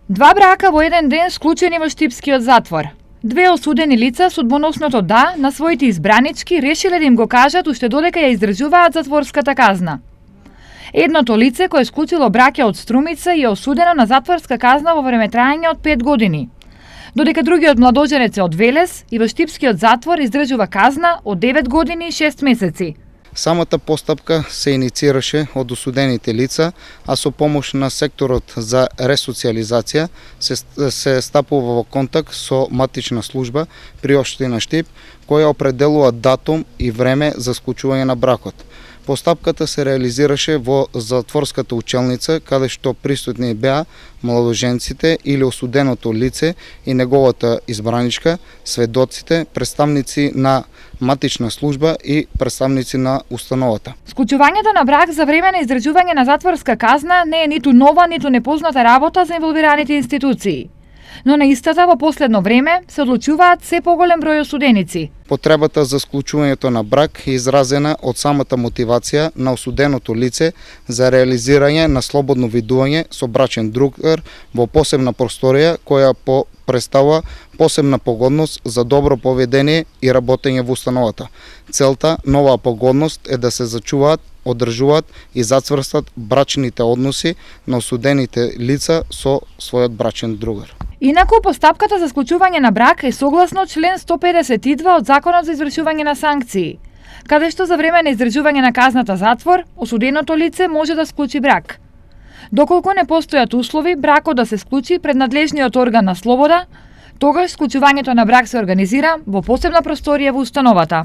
Два брака во еден ден склучени во Штипскиот затвор. Две осудени лица судбоносното да на своите избранички решиле да им го кажат уште додека ја издржуваат затворската казна. Едното лице кое склучило браќа од Струмица е осудено на затворска казна во времетраење од 5 години, додека другиот младоженец е од Велес и во Штипскиот затвор издржува казна од 9 години и 6 месеци. Самата постапка се иницираше од осудените лица, а со помош на секторот за ресоциализација се стапува во контакт со матична служба при општина Штип, која определува датум и време за склучување на бракот. Постапката се реализираше во затворската учелница, каде што присутни беа младоженците или осуденото лице и неговата избраничка, сведоците, представници на матична служба и представници на установата. Склучувањето на брак за време на издржување на затворска казна не е ниту нова, ниту непозната работа за инволвираните институции. Но на истата во последно време се одлучуваат се поголем број осуденици. Потребата за склучувањето на брак е изразена од самата мотивација на осуденото лице за реализирање на слободно видување со брачен другар во посебна просторија која представува посебна погодност за добро поведение и работење во установата. Целта на оваа погодност е да се зачуваат, одржуваат и зацврстат брачните односи на осудените лица со својот брачен другар. Инаку, постапката за склучување на брак е согласно член 152 од Законот за извршување на санкции, каде што за време на издржување на казната затвор, осуденото лице може да склучи брак. Доколку не постојат услови бракот да се склучи пред надлежниот орган на слобода, тогаш склучувањето на брак се организира во посебна просторија во установата.